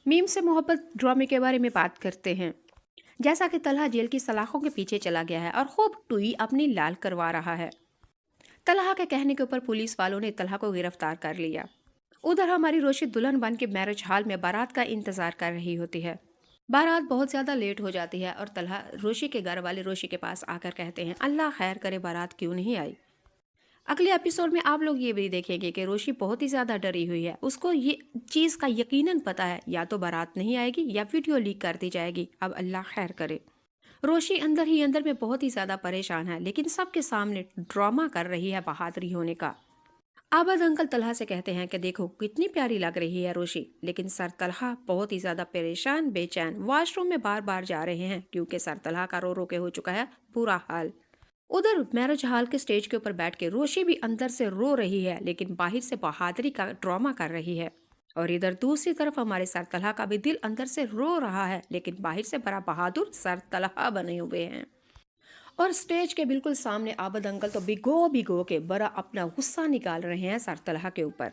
Meme से मोहब्बत ड्रामे के बारे में बात करते हैं। जैसा कि तलहा जेल की सलाखों के पीछे चला गया है और खूब टुई अपनी लाल करवा रहा है। तलहा के कहने के ऊपर पुलिस वालों ने तलहा को गिरफ्तार कर लिया। उधर हमारी रोशी दुल्हन बन के मैरिज हॉल में बारात का इंतजार कर रही होती है। बारात बहुत ज्यादा लेट हो जाती है और तलहा रोशी के घर वाले रोशी के पास आकर कहते हैं, अल्लाह खैर करे, बारात क्यों नहीं आई। अगले एपिसोड में आप लोग ये भी देखेंगे कि रोशी बहुत ही ज्यादा डरी हुई है। उसको ये चीज का यकीनन पता है, या तो बारात नहीं आएगी या वीडियो लीक कर दी जाएगी। अब अल्लाह खैर करे। रोशी अंदर ही अंदर में बहुत ही ज्यादा परेशान है, लेकिन सबके सामने ड्रामा कर रही है बहादुरी होने का। आबद अंकल तलहा से कहते हैं कि देखो कितनी प्यारी लग रही है रोशी, लेकिन सर तलहा बहुत ही ज्यादा परेशान बेचैन वॉशरूम में बार बार जा रहे हैं क्योंकि सर तलहा का रो रो के हो चुका है बुरा हाल। उधर मैरिज हॉल के स्टेज के ऊपर बैठ के रोशी भी अंदर से रो रही है, लेकिन बाहर से बहादुरी का ड्रामा कर रही है। और इधर दूसरी तरफ हमारे सर तलहा का भी दिल अंदर से रो रहा है, लेकिन बाहर से बड़ा बहादुर सर तलहा बने हुए हैं। और स्टेज के बिल्कुल सामने आबद अंकल तो भिगो भिगो के बड़ा अपना गुस्सा निकाल रहे हैं सर तलहा के ऊपर।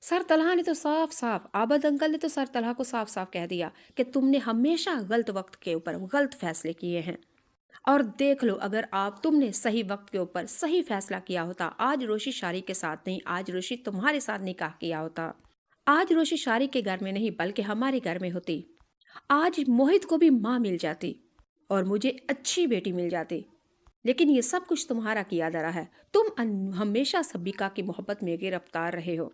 सर तलहा ने तो साफ साफ आबद अंकल ने तो सर तलहा को साफ साफ कह दिया कि तुमने हमेशा गलत वक्त के ऊपर गलत फैसले किए हैं। और देख लो, अगर आप तुमने सही वक्त के ऊपर सही फैसला किया होता, आज रोशी शारी के साथ नहीं, आज रोशी तुम्हारे साथ निकाह किया होता। आज रोशी शारी के घर में नहीं बल्कि हमारे घर में होती। आज मोहित को भी माँ मिल जाती और मुझे अच्छी बेटी मिल जाती। लेकिन ये सब कुछ तुम्हारा किया धरा है। तुम हमेशा सब्बिका की मोहब्बत में गिरफ्तार रहे हो।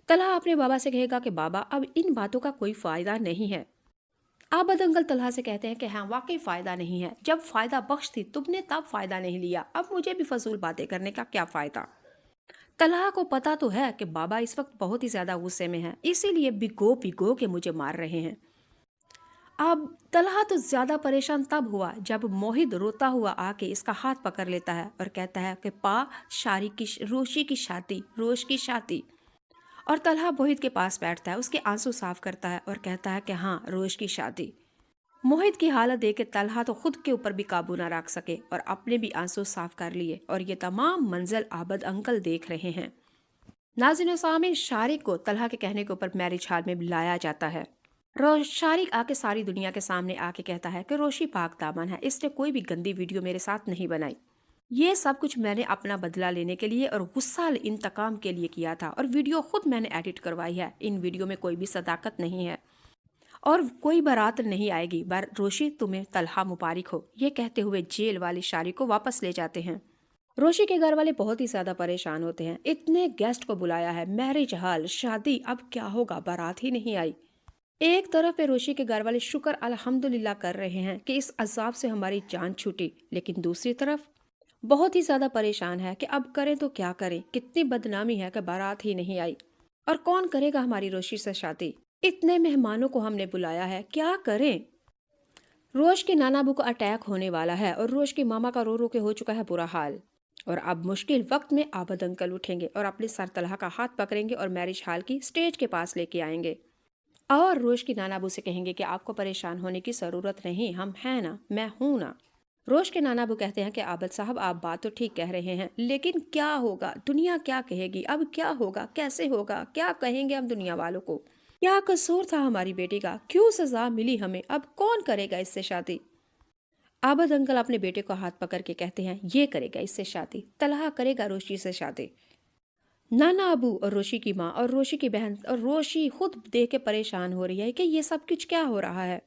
तलहा अपने बाबा से कहेगा कि बाबा अब इन बातों का कोई फायदा नहीं है। आबद अंकल तलहा से कहते हैं कि हाँ वाकई फायदा नहीं है, जब फायदा बख्श थी तुमने तब फायदा नहीं लिया, अब मुझे भी फजूल बातें करने का क्या फायदा। तलहा को पता तो है कि बाबा इस वक्त बहुत ही ज्यादा गुस्से में है, इसीलिए भिगो भिगो के मुझे मार रहे हैं। अब तलहा तो ज्यादा परेशान तब हुआ जब मोहित रोता हुआ आके इसका हाथ पकड़ लेता है और कहता है कि पा शारी की रोशी की शादी, रोश की शादी। और तलहा मोहित के पास बैठता है, उसके आंसू साफ करता है और कहता है कि हाँ रोश की शादी। मोहित की हालत देख के तलहा तो खुद के ऊपर भी काबू ना रख सके और अपने भी आंसू साफ कर लिए और ये तमाम मंजर आबद अंकल देख रहे हैं। नाज़रीन सामीन, शारिक को तलहा के कहने के ऊपर मैरिज हॉल में बुलाया जाता है। शारिक आके सारी दुनिया के सामने आके कहता है कि रोशी पाक दामन है, इसने कोई भी गंदी वीडियो मेरे साथ नहीं बनाई। ये सब कुछ मैंने अपना बदला लेने के लिए और गुस्सा इंतकाम के लिए किया था और वीडियो खुद मैंने एडिट करवाई है। इन वीडियो में कोई भी सदाकत नहीं है और कोई बारात नहीं आएगी। रोशी तुम्हें तलहा मुबारक हो। ये कहते हुए जेल वाली शारी को वापस ले जाते हैं। रोशी के घर वाले बहुत ही ज्यादा परेशान होते हैं, इतने गेस्ट को बुलाया है, मैरिज हॉल, शादी, अब क्या होगा, बारात ही नहीं आई। एक तरफ पे रोशी के घर वाले शुक्र अल्हम्दुलिल्लाह कर रहे हैं कि इस अजाब से हमारी जान छूटी, लेकिन दूसरी तरफ बहुत ही ज्यादा परेशान है कि अब करें तो क्या करें, कितनी बदनामी है कि बारात ही नहीं आई और कौन करेगा हमारी रोशी से शादी। इतने मेहमानों को हमने बुलाया है, क्या करें। रोश के नानाबू को अटैक होने वाला है और रोश के मामा का रो रो के हो चुका है बुरा हाल। और अब मुश्किल वक्त में आबद अंकल उठेंगे और अपने सर तलहा का हाथ पकड़ेंगे और मैरिज हॉल की स्टेज के पास लेके आएंगे और रोश की नानाबू से कहेंगे कि आपको परेशान होने की ज़रूरत नहीं, हम हैं ना, मैं हूं ना। रोश के नानाबू कहते हैं कि आबद साहब आप बात तो ठीक कह रहे हैं, लेकिन क्या होगा, दुनिया क्या कहेगी, अब क्या होगा, कैसे होगा, क्या कहेंगे हम दुनिया वालों को। क्या कसूर था हमारी बेटी का, क्यों सजा मिली हमें, अब कौन करेगा इससे शादी। आबद अंकल अपने बेटे को हाथ पकड़ के कहते हैं ये करेगा इससे शादी, तलहा करेगा रोशी से शादी। नाना अबू और रोशी की माँ और रोशी की बहन और रोशी खुद देख के परेशान हो रही है कि ये सब कुछ क्या हो रहा है।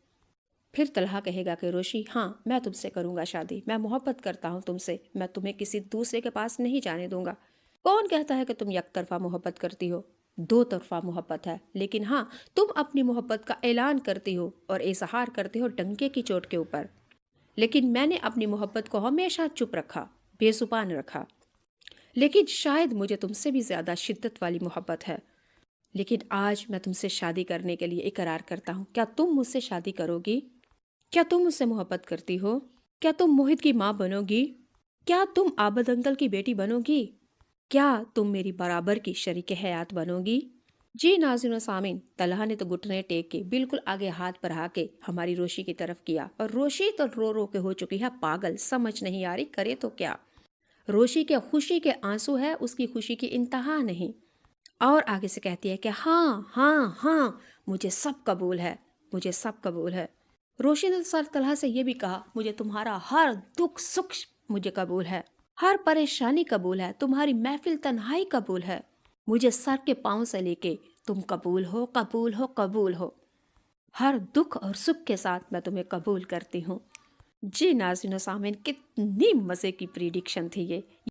फिर तलहा कहेगा कि रोशी हाँ मैं तुमसे करूंगा शादी, मैं मोहब्बत करता हूँ तुमसे, मैं तुम्हें किसी दूसरे के पास नहीं जाने दूंगा। कौन कहता है कि तुम एक तरफा मोहब्बत करती हो, दो तरफा मोहब्बत है, लेकिन हाँ तुम अपनी मोहब्बत का ऐलान करती हो और इजहार करते हो डंके की चोट के ऊपर। लेकिन मैंने अपनी मोहब्बत को हमेशा चुप रखा, बेजुबान रखा। लेकिन शायद मुझे तुमसे भी ज्यादा शिद्दत वाली मोहब्बत है। लेकिन आज मैं तुमसे शादी करने के लिए इकरार करता हूँ, क्या तुम मुझसे शादी करोगी? क्या तुम मुझसे मोहब्बत करती हो? क्या तुम मोहित की माँ बनोगी? क्या तुम आबद अंकल की बेटी बनोगी? क्या तुम मेरी बराबर की शरीके हयात बनोगी? जी नाज़रीन सामीन, तलहा ने तो घुटने टेक के बिल्कुल आगे हाथ बढ़ा के हमारी रोशी की तरफ किया और रोशी तो रो रो के हो चुकी है पागल, समझ नहीं आ रही करे तो क्या। रोशी के खुशी के आंसू है, उसकी खुशी की इंतहा नहीं। और आगे से कहती है कि हाँ हाँ हाँ مجھے سب قبول ہے، مجھے سب قبول ہے۔ روشی نے سر طلحہ سے یہ بھی کہا، مجھے تمہارا ہر دکھ سکھ مجھے قبول ہے، ہر پریشانی قبول ہے، تمہاری محفل تنہائی قبول ہے، مجھے سر کے پاؤں سے لے کے تم قبول ہو، قبول ہو، قبول ہو، ہر دکھ اور سکھ کے ساتھ میں تمہیں قبول کرتی ہوں۔ جی ناظرین و سامعین، کتنی مزے کی پریڈکشن تھی یہ۔